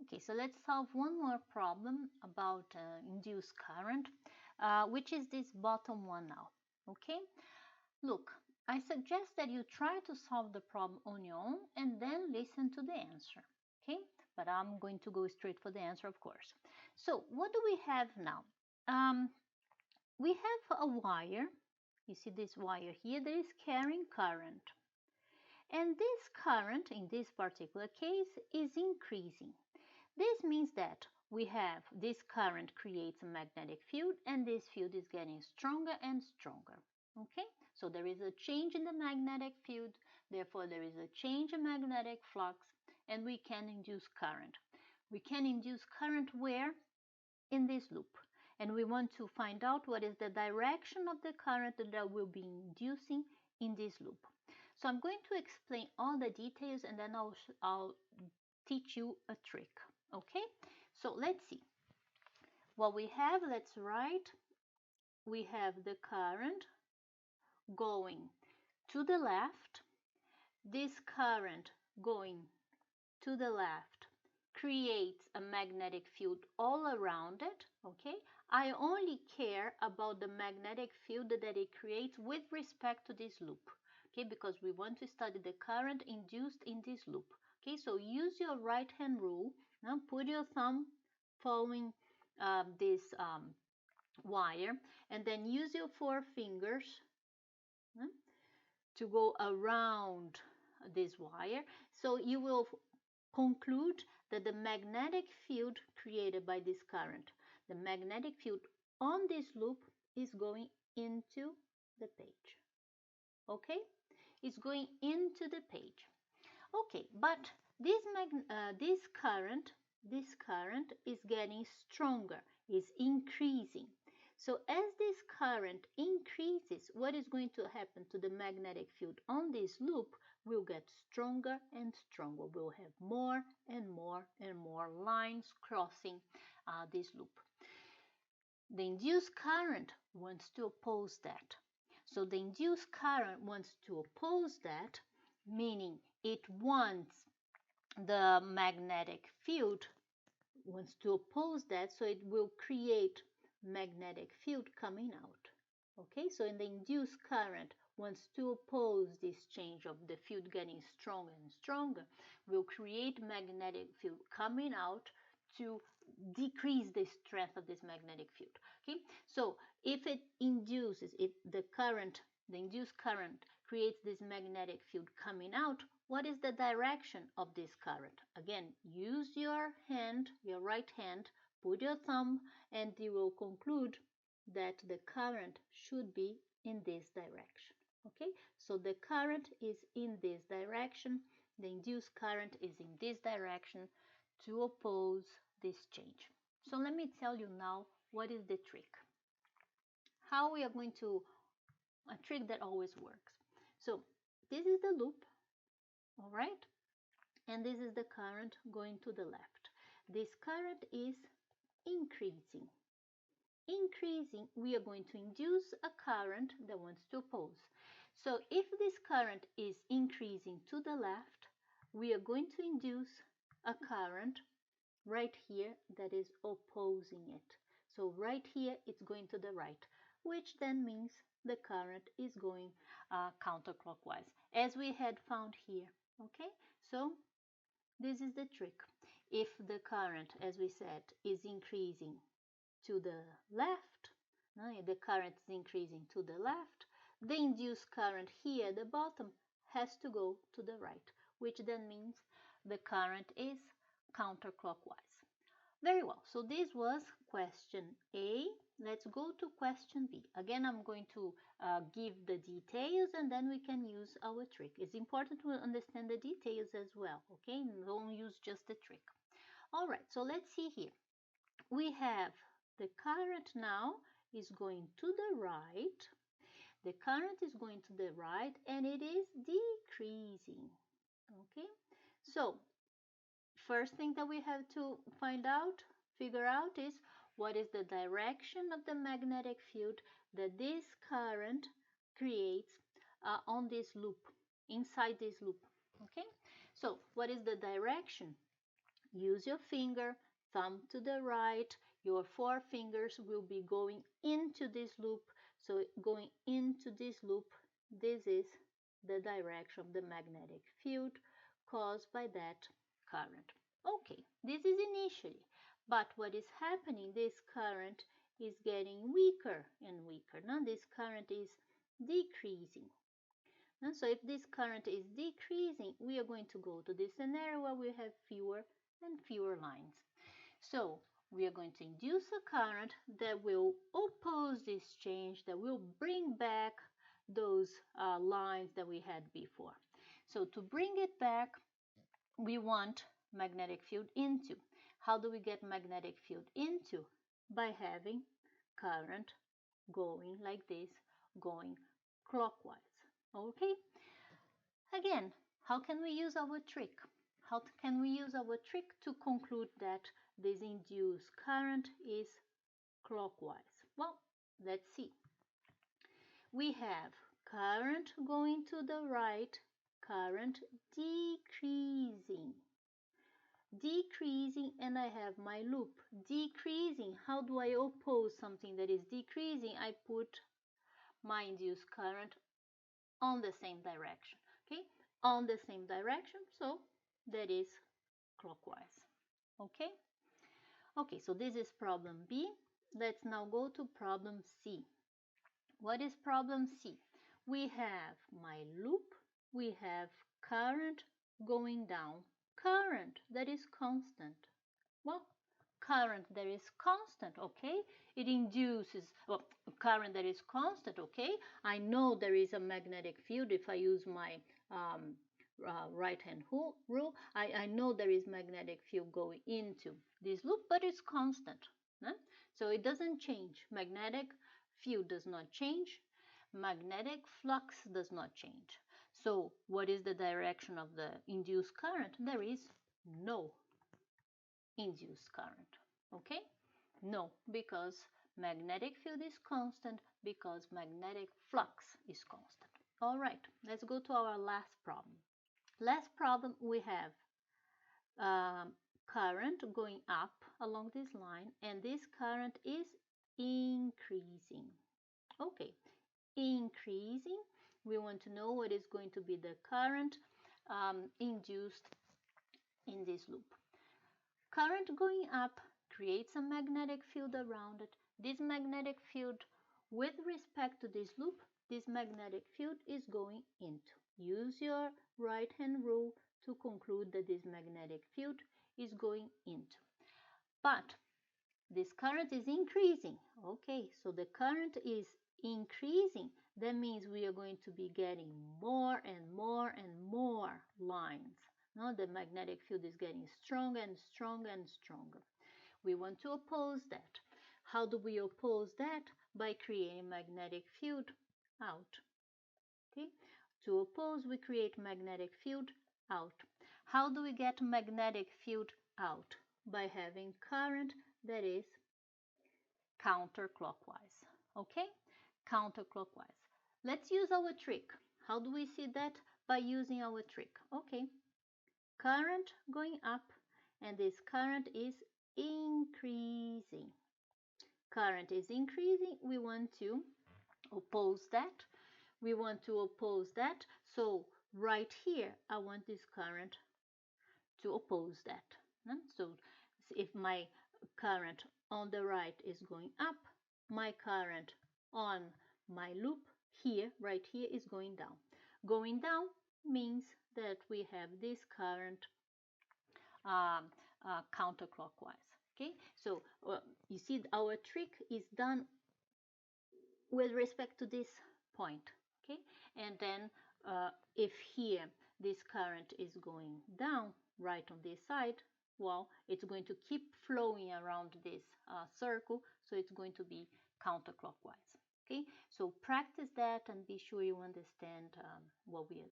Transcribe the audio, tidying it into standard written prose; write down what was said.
Okay, so let's solve one more problem about induced current, which is this bottom one now. Okay, look, I suggest that you try to solve the problem on your own and then listen to the answer. Okay, but I'm going to go straight for the answer, of course. So what do we have now? We have a wire. You see this wire here that is carrying current. And this current, in this particular case, is increasing. This means that we have this current creates a magnetic field, and this field is getting stronger and stronger. Okay, so there is a change in the magnetic field, therefore there is a change in magnetic flux, and we can induce current. We can induce current where? In this loop. And we want to find out what is the direction of the current that we'll be inducing in this loop. So I'm going to explain all the details and then I'll teach you a trick. Okay, so let's see what we have. Let's write. We have the current going to the left. This current going to the left creates a magnetic field all around it. Okay, I only care about the magnetic field that it creates with respect to this loop. Okay, because we want to study the current induced in this loop. Okay, so use your right hand rule. Now put your thumb following this wire, and then use your four fingers to go around this wire. So you will conclude that the magnetic field created by this current, the magnetic field on this loop is going into the page. Okay, it's going into the page. Okay, but this current is getting stronger, is increasing. So as this current increases, what is going to happen to the magnetic field on this loop will get stronger and stronger. We'll have more and more and more lines crossing this loop. The induced current wants to oppose that. So the induced current wants to oppose that, meaning it wants the magnetic field wants to oppose that, so it will create magnetic field coming out. Okay, so in the induced current wants to oppose this change of the field getting stronger and stronger, will create magnetic field coming out to decrease the strength of this magnetic field. Okay, so if it induces, if the induced current creates this magnetic field coming out, what is the direction of this current? Again, use your hand, your right hand, put your thumb, and you will conclude that the current should be in this direction. Okay, so the current is in this direction, the induced current is in this direction to oppose this change. So let me tell you now what is the trick. How we are going to, a trick that always works. So this is the loop, all right? And this is the current going to the left. This current is increasing. Increasing, we are going to induce a current that wants to oppose. So if this current is increasing to the left, we are going to induce a current right here that is opposing it. So right here it's going to the right, which then means the current is going counterclockwise, as we had found here. Okay, so this is the trick. If the current, as we said, is increasing to the left, the current is increasing to the left, the induced current here at the bottom has to go to the right, which then means the current is counterclockwise. Very well, so this was question A. Let's go to question B. Again, I'm going to give the details and then we can use our trick. It's important to understand the details as well, okay? Don't use just the trick. All right, so let's see here. We have the current now is going to the right. The current is going to the right and it is decreasing, okay? So first thing that we have to figure out is what is the direction of the magnetic field that this current creates on this loop, inside this loop, okay? So what is the direction? use your finger, thumb to the right, your four fingers will be going into this loop. So going into this loop, this is the direction of the magnetic field caused by that current. Okay, this is initially, but what is happening, this current is getting weaker and weaker. Now this current is decreasing. And so if this current is decreasing, we are going to go to this scenario where we have fewer and fewer lines. So we are going to induce a current that will oppose this change, that will bring back those lines that we had before. So to bring it back, we want magnetic field into. How do we get magnetic field into? By having current going like this, going clockwise. Okay? Again, how can we use our trick? How can we use our trick to conclude that this induced current is clockwise? Well, let's see. We have current going to the right, current decreasing. Decreasing, and I have my loop. Decreasing, how do I oppose something that is decreasing? I put my induced current on the same direction. Okay, on the same direction, so that is clockwise. Okay, okay, so this is problem B. Let's now go to problem C. What is problem C? We have my loop, we have current going down, current that is constant. Well, current that is constant, okay? It induces, well, current that is constant, okay? I know there is a magnetic field if I use my right-hand rule. I know there is magnetic field going into this loop, but it's constant. Huh? So it doesn't change. Magnetic field does not change. Magnetic flux does not change. So what is the direction of the induced current? There is no induced current. Okay? No, because magnetic field is constant, because magnetic flux is constant. All right, let's go to our last problem. Last problem, we have current going up along this line, and this current is increasing. Okay, increasing. We want to know what is going to be the current induced in this loop. Current going up creates a magnetic field around it. This magnetic field, with respect to this loop, this magnetic field is going into. Use your right hand rule to conclude that this magnetic field is going into. But this current is increasing. Okay, so the current is increasing. That means we are going to be getting more and more and more lines. Now the magnetic field is getting stronger and stronger and stronger. We want to oppose that. How do we oppose that? By creating magnetic field out. Okay, to oppose, we create magnetic field out. How do we get magnetic field out? By having current that is counterclockwise. Okay, counterclockwise. Let's use our trick. How do we see that? By using our trick. Okay, current going up, and this current is increasing. Current is increasing. We want to oppose that. We want to oppose that. So right here, I want this current to oppose that. So if my current on the right is going up, my current on my loop here, right here, is going down. Going down means that we have this current counterclockwise. Okay, so you see our trick is done with respect to this point. Okay, and then if here this current is going down right on this side, well, it's going to keep flowing around this circle, so it's going to be counterclockwise. Okay, so practice that and be sure you understand what we are